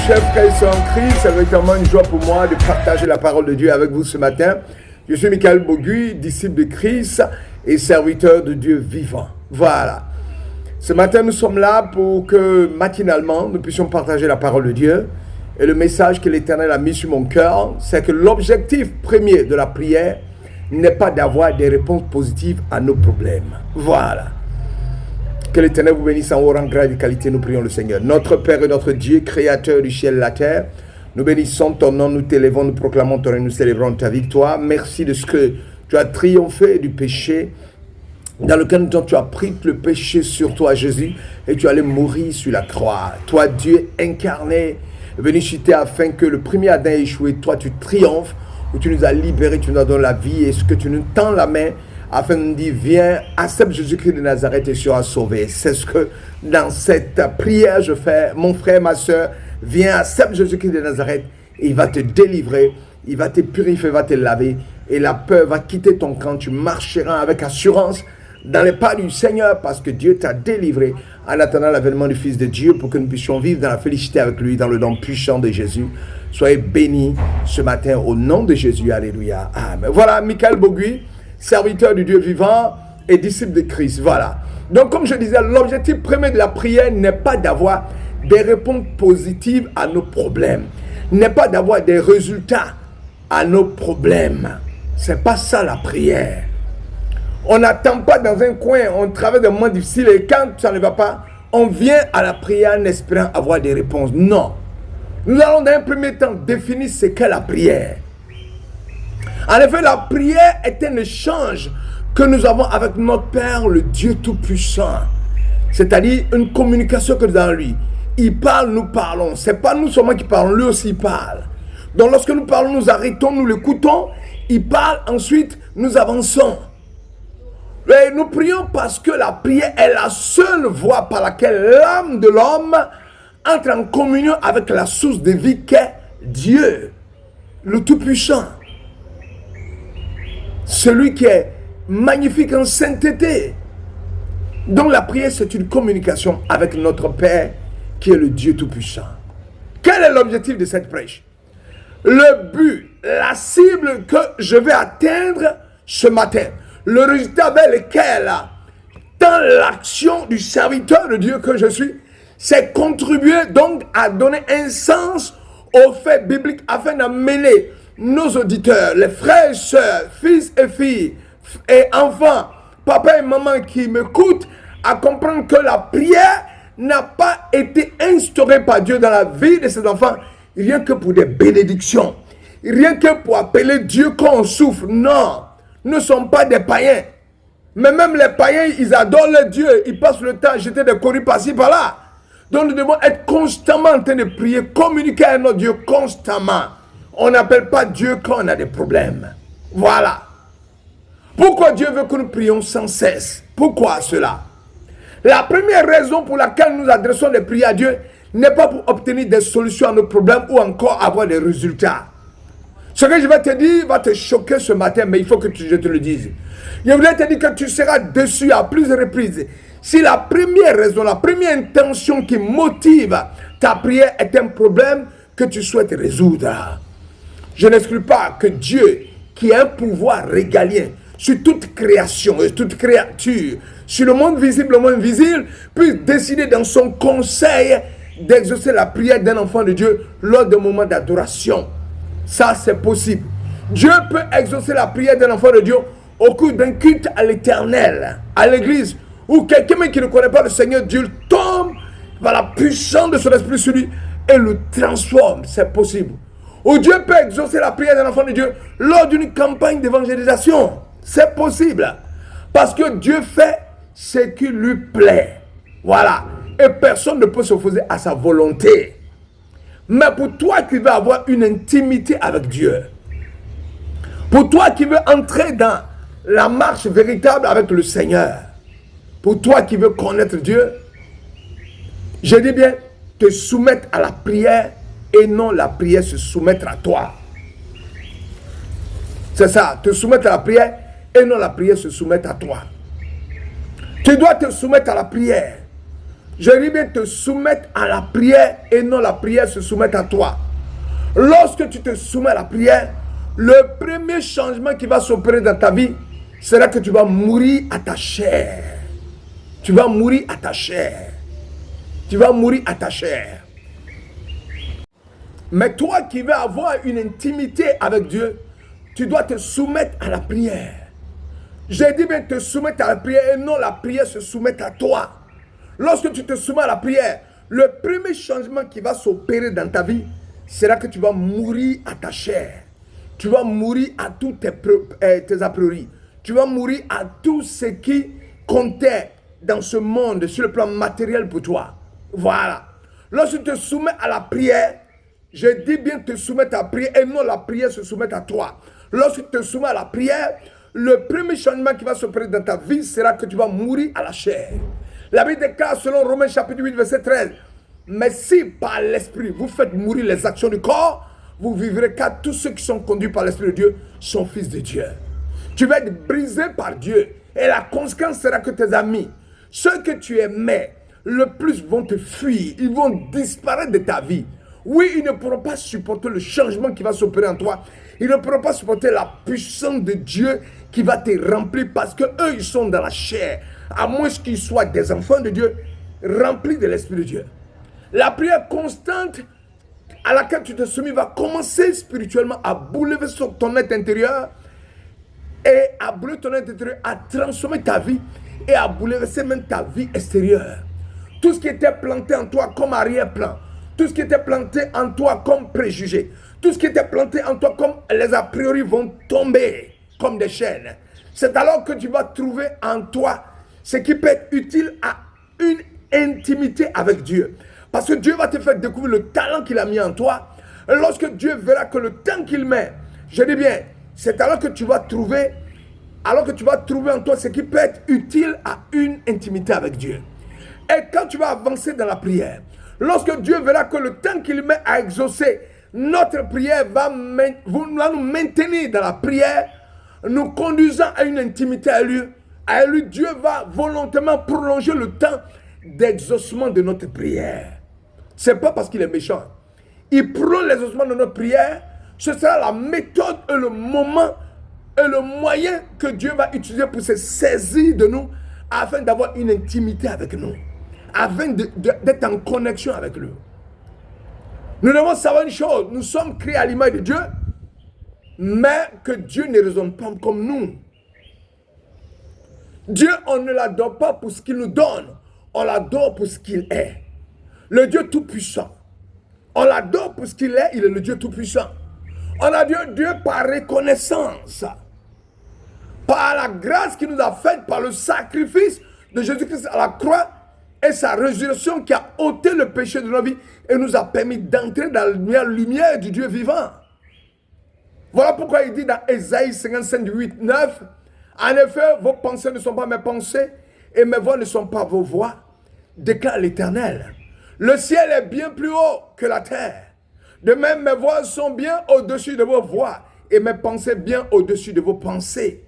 chers frères et sœurs en Christ, c'est véritablement une joie pour moi de partager la parole de Dieu avec vous ce matin. Je suis Michael Boguy, disciple de Christ et serviteur de Dieu vivant. Voilà. Ce matin, nous sommes là pour que matinalement, nous puissions partager la parole de Dieu. Et le message que l'Éternel a mis sur mon cœur, c'est que l'objectif premier de la prière n'est pas d'avoir des réponses positives à nos problèmes. Voilà. Que l'Éternel vous bénisse en haut rang, grade et qualité, nous prions le Seigneur. Notre Père et notre Dieu, Créateur du ciel et de la terre, nous bénissons ton nom, nous t'élevons, nous proclamons ton nom, nous célébrons ta victoire. Merci de ce que tu as triomphé du péché, dans lequel tu as pris le péché sur toi, Jésus, et tu allais mourir sur la croix. Toi, Dieu incarné, venu chuter afin que le premier Adam ait échoué. Toi, tu triomphes, où tu nous as libérés, tu nous as donné la vie, et ce que tu nous tends la main, afin de nous dire, viens, accepte Jésus-Christ de Nazareth et seras sauvé. C'est ce que dans cette prière je fais. Mon frère, ma soeur, viens, accepte Jésus-Christ de Nazareth et il va te délivrer, il va te purifier, il va te laver et la peur va quitter ton camp. Tu marcheras avec assurance dans les pas du Seigneur parce que Dieu t'a délivré en attendant l'avènement du Fils de Dieu pour que nous puissions vivre dans la félicité avec lui, dans le nom puissant de Jésus. Soyez bénis ce matin au nom de Jésus. Alléluia. Amen. Voilà, Michael Boguy, serviteur du Dieu vivant et disciple de Christ. Voilà. Donc, comme je disais, l'objectif premier de la prière n'est pas d'avoir des réponses positives à nos problèmes, n'est pas d'avoir des résultats à nos problèmes. C'est pas ça la prière. On n'attend pas dans un coin, on traverse des moments difficiles et quand ça ne va pas, on vient à la prière en espérant avoir des réponses. Non. Nous allons dans un premier temps définir ce qu'est la prière. En effet, la prière est un échange que nous avons avec notre Père, le Dieu Tout-Puissant. C'est-à-dire une communication que nous avons avec lui. Il parle, nous parlons. Ce n'est pas nous seulement qui parlons, lui aussi parle. Donc lorsque nous parlons, nous arrêtons, nous l'écoutons. Il parle, ensuite nous avançons. Et nous prions parce que la prière est la seule voie par laquelle l'âme de l'homme entre en communion avec la source de vie qu'est Dieu, le Tout-Puissant. Celui qui est magnifique en sainteté. Donc la prière, c'est une communication avec notre Père, qui est le Dieu Tout-Puissant. Quel est l'objectif de cette prêche? Le but, la cible que je vais atteindre ce matin, le résultat vers lequel, dans l'action du serviteur de Dieu que je suis, c'est contribuer donc à donner un sens aux faits bibliques afin d'amener nos auditeurs, les frères et sœurs, fils et filles, et enfants, papa et maman qui m'écoutent, à comprendre que la prière n'a pas été instaurée par Dieu dans la vie de ses enfants, rien que pour des bénédictions, rien que pour appeler Dieu quand on souffre. Non, nous ne sommes pas des païens. Mais même les païens, ils adorent le Dieu, ils passent le temps à jeter des courriers par-ci, par-là. Donc nous devons être constamment en train de prier, communiquer avec notre Dieu constamment. On n'appelle pas Dieu quand on a des problèmes. Voilà. Pourquoi Dieu veut que nous prions sans cesse? Pourquoi cela? La première raison pour laquelle nous adressons les prières à Dieu n'est pas pour obtenir des solutions à nos problèmes ou encore avoir des résultats. Ce que je vais te dire va te choquer ce matin, mais il faut que je te le dise. Je voulais te dire que tu seras déçu à plusieurs reprises. Si la première raison, la première intention qui motive ta prière est un problème que tu souhaites résoudre. Je n'exclus pas que Dieu, qui a un pouvoir régalien sur toute création et toute créature, sur le monde visible, le monde invisible, puisse décider dans son conseil d'exaucer la prière d'un enfant de Dieu lors d'un moment d'adoration. Ça, c'est possible. Dieu peut exaucer la prière d'un enfant de Dieu au cours d'un culte à l'Éternel, à l'église, où quelqu'un qui ne connaît pas le Seigneur Dieu tombe par la puissance de son esprit sur lui et le transforme. C'est possible. Ou Dieu peut exaucer la prière d'un enfant de Dieu lors d'une campagne d'évangélisation. C'est possible. Parce que Dieu fait ce qui lui plaît. Voilà. Et personne ne peut s'opposer à sa volonté. Mais pour toi qui veux avoir une intimité avec Dieu, pour toi qui veux entrer dans la marche véritable avec le Seigneur, pour toi qui veux connaître Dieu, je dis bien, te soumettre à la prière et non la prière se soumettre à toi. C'est ça, te soumettre à la prière et non la prière se soumettre à toi. Tu dois te soumettre à la prière. Je dis bien te soumettre à la prière et non la prière se soumettre à toi. Lorsque tu te soumets à la prière, le premier changement qui va s'opérer dans ta vie sera que tu vas mourir à ta chair. Tu vas mourir à ta chair. Tu vas mourir à ta chair. Mais toi qui veux avoir une intimité avec Dieu, tu dois te soumettre à la prière. J'ai dit bien te soumettre à la prière et non la prière se soumettre à toi. Lorsque tu te soumets à la prière, le premier changement qui va s'opérer dans ta vie sera que tu vas mourir à ta chair. Tu vas mourir à tous tes a priori. Tu vas mourir à tout ce qui comptait dans ce monde sur le plan matériel pour toi. Voilà. Lorsque tu te soumets à la prière, je dis bien te soumettre à la prière et non la prière se soumettre à toi. Lorsque tu te soumets à la prière, le premier changement qui va s'opérer dans ta vie sera que tu vas mourir à la chair. La Bible déclare selon Romains chapitre 8 verset 13. Mais si par l'esprit vous faites mourir les actions du corps, vous vivrez car tous ceux qui sont conduits par l'esprit de Dieu sont fils de Dieu. Tu vas être brisé par Dieu et la conséquence sera que tes amis, ceux que tu aimais le plus vont te fuir, ils vont disparaître de ta vie. Oui, ils ne pourront pas supporter le changement qui va s'opérer en toi. Ils ne pourront pas supporter la puissance de Dieu qui va te remplir parce que eux ils sont dans la chair. À moins qu'ils soient des enfants de Dieu remplis de l'Esprit de Dieu. La prière constante à laquelle tu te soumis va commencer spirituellement à bouleverser ton être intérieur et à brûler ton être intérieur, à transformer ta vie et à bouleverser même ta vie extérieure. Tout ce qui était planté en toi comme arrière-plan, tout ce qui était planté en toi comme préjugé, tout ce qui était planté en toi comme les a priori vont tomber comme des chaînes. C'est alors que tu vas trouver en toi ce qui peut être utile à une intimité avec Dieu. Parce que Dieu va te faire découvrir le talent qu'il a mis en toi. Et lorsque Dieu verra que le temps qu'il met, je dis bien, c'est alors que tu vas trouver, en toi ce qui peut être utile à une intimité avec Dieu. Et quand tu vas avancer dans la prière, lorsque Dieu verra que le temps qu'il met à exaucer, notre prière va nous maintenir dans la prière, nous conduisant à une intimité à lui, Dieu va volontairement prolonger le temps d'exaucement de notre prière. Ce n'est pas parce qu'il est méchant. Il prolonge l'exaucement de notre prière. Ce sera la méthode et le moment et le moyen que Dieu va utiliser pour se saisir de nous afin d'avoir une intimité avec nous, afin d'être en connexion avec lui. Nous devons savoir une chose, nous sommes créés à l'image de Dieu, mais que Dieu ne raisonne pas comme nous. Dieu, on ne l'adore pas pour ce qu'il nous donne, on l'adore pour ce qu'il est. Le Dieu tout-puissant. On l'adore pour ce qu'il est, il est le Dieu tout-puissant. On adore Dieu par reconnaissance, par la grâce qu'il nous a faite, par le sacrifice de Jésus-Christ à la croix et sa résurrection qui a ôté le péché de nos vies et nous a permis d'entrer dans la lumière du Dieu vivant. Voilà pourquoi il dit dans Ésaïe 55, 8, 9, en effet, vos pensées ne sont pas mes pensées et mes voix ne sont pas vos voix, déclare l'Éternel. Le ciel est bien plus haut que la terre. De même, mes voix sont bien au-dessus de vos voix et mes pensées bien au-dessus de vos pensées.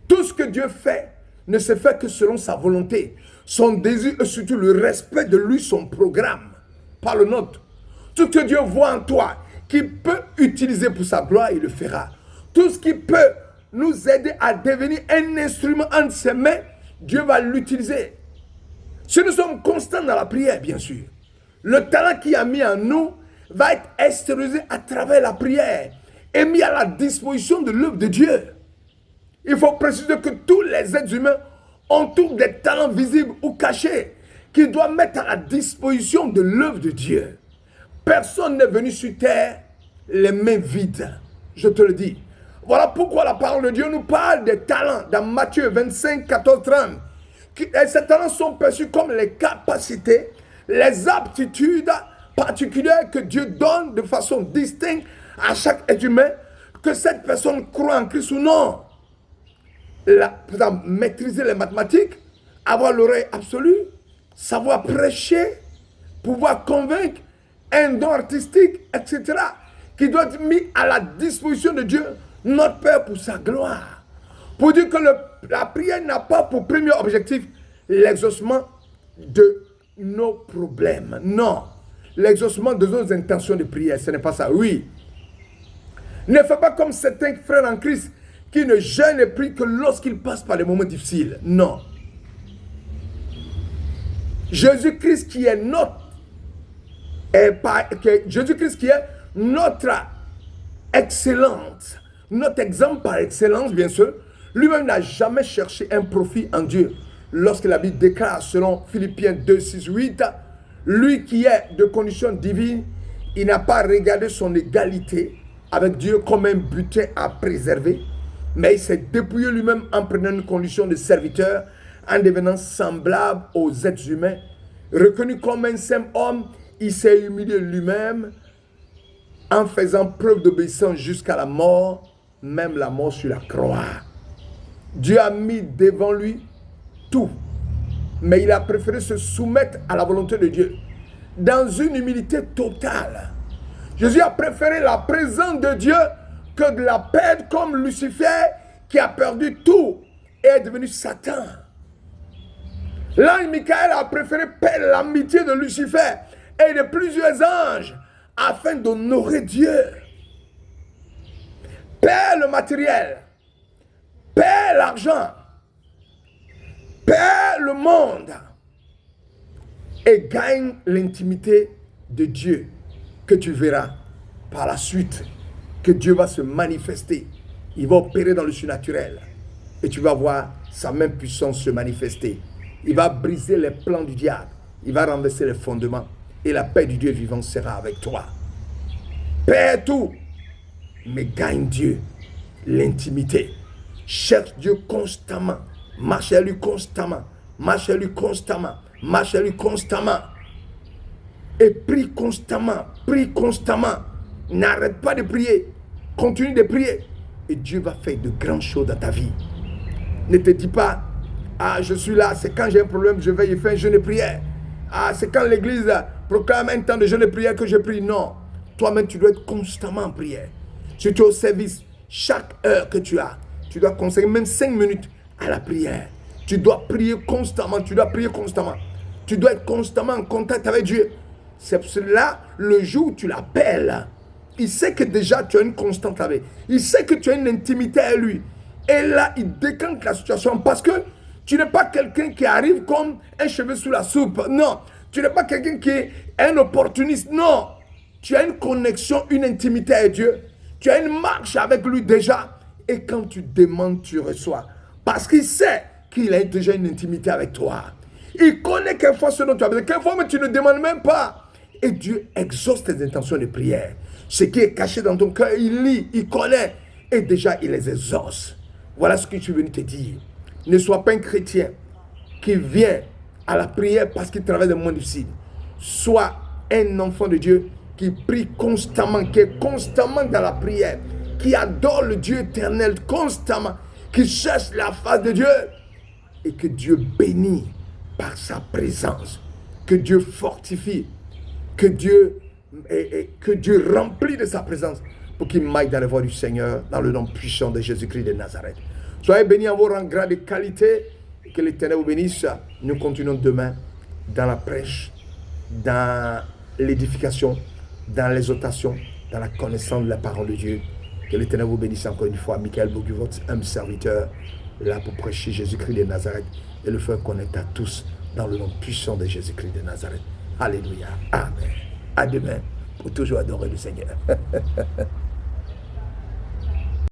Tout ce que Dieu fait ne se fait que selon sa volonté, son désir et surtout le respect de lui, son programme, pas le nôtre. Tout ce que Dieu voit en toi, qu'il peut utiliser pour sa gloire, il le fera. Tout ce qui peut nous aider à devenir un instrument entre ses mains, Dieu va l'utiliser. Si nous sommes constants dans la prière, bien sûr, le talent qu'il a mis en nous va être extériorisé à travers la prière et mis à la disposition de l'œuvre de Dieu. Il faut préciser que tous les êtres humains ont tous des talents visibles ou cachés qu'ils doivent mettre à la disposition de l'œuvre de Dieu. Personne n'est venu sur terre les mains vides, je te le dis. Voilà pourquoi la parole de Dieu nous parle des talents dans Matthieu 25, 14, 30. Et ces talents sont perçus comme les capacités, les aptitudes particulières que Dieu donne de façon distincte à chaque être humain, que cette personne croit en Christ ou non. Par exemple, maîtriser les mathématiques, avoir l'oreille absolue, savoir prêcher, pouvoir convaincre, un don artistique, etc., qui doit être mis à la disposition de Dieu, notre Père, pour sa gloire. Pour dire que la prière n'a pas pour premier objectif l'exaucement de nos problèmes. Non. L'exaucement de nos intentions de prière, ce n'est pas ça. Oui. Ne fais pas comme certains frères en Christ qui ne jeûnent et prient que lorsqu'ils passent par des moments difficiles. Non. Jésus-Christ qui est Jésus-Christ qui est notre excellence, notre exemple par excellence, bien sûr, lui-même n'a jamais cherché un profit en Dieu. Lorsque la Bible déclare, selon Philippiens 2, 6, 8, lui qui est de condition divine, il n'a pas regardé son égalité avec Dieu comme un butin à préserver, mais il s'est dépouillé lui-même en prenant une condition de serviteur, en devenant semblable aux êtres humains. Reconnu comme un simple homme, il s'est humilié lui-même en faisant preuve d'obéissance jusqu'à la mort, même la mort sur la croix. Dieu a mis devant lui tout, mais il a préféré se soumettre à la volonté de Dieu dans une humilité totale. Jésus a préféré la présence de Dieu que de la perdre, comme Lucifer qui a perdu tout et est devenu Satan. L'ange Michael a préféré perdre l'amitié de Lucifer et de plusieurs anges afin d'honorer Dieu. Perd le matériel, perd l'argent, perd le monde et gagne l'intimité de Dieu que tu verras par la suite, que Dieu va se manifester. Il va opérer dans le surnaturel et tu vas voir sa même puissance se manifester. Il va briser les plans du diable, il va renverser les fondements et la paix du Dieu vivant sera avec toi. Perds tout, mais gagne Dieu, l'intimité. Cherche Dieu constamment, marche à lui constamment, marche à lui constamment, marche à lui constamment. Et prie constamment, prie constamment. N'arrête pas de prier, continue de prier. Et Dieu va faire de grandes choses dans ta vie. Ne te dis pas, ah je suis là, c'est quand j'ai un problème, je vais y faire un jeûne de prière. Ah c'est quand l'église proclame un temps de jeûne de prière que je prie. Non, toi-même tu dois être constamment en prière. Si tu es au service, chaque heure que tu as, tu dois consacrer même 5 minutes à la prière. Tu dois prier constamment, tu dois prier constamment. Tu dois être constamment en contact avec Dieu. C'est pour cela, le jour où tu l'appelles, il sait que déjà tu as une constante avec. Il sait que tu as une intimité avec lui. Et là, il décante la situation parce que tu n'es pas quelqu'un qui arrive comme un cheveu sous la soupe. Non. Tu n'es pas quelqu'un qui est un opportuniste. Non. Tu as une connexion, une intimité avec Dieu. Tu as une marche avec lui déjà. Et quand tu demandes, tu reçois. Parce qu'il sait qu'il a déjà une intimité avec toi. Il connaît quelquefois ce dont tu as besoin. Quelquefois, mais tu ne demandes même pas. Et Dieu exauce tes intentions de prière. Ce qui est caché dans ton cœur, il lit, il connaît. Et déjà, il les exauce. Voilà ce que je suis venu te dire. Ne sois pas un chrétien qui vient à la prière parce qu'il traverse des moments difficiles. Sois un enfant de Dieu qui prie constamment, qui est constamment dans la prière, qui adore le Dieu éternel constamment, qui cherche la face de Dieu. Et que Dieu bénit par sa présence. Que Dieu fortifie. Que Dieu remplit de sa présence pour qu'il m'aille dans les voies du Seigneur dans le nom puissant de Jésus-Christ de Nazareth. Soyez bénis en vos rangs grands de qualité et que l'Éternel vous bénisse. Nous continuons demain dans la prêche, dans l'édification, dans l'exhortation, dans la connaissance de la parole de Dieu. Que l'Éternel vous bénisse encore une fois. Michael Bourgu, votre humble serviteur, là pour prêcher Jésus-Christ de Nazareth et le faire connaître à tous dans le nom puissant de Jésus-Christ de Nazareth. Alléluia. Amen. À demain pour toujours adorer le Seigneur.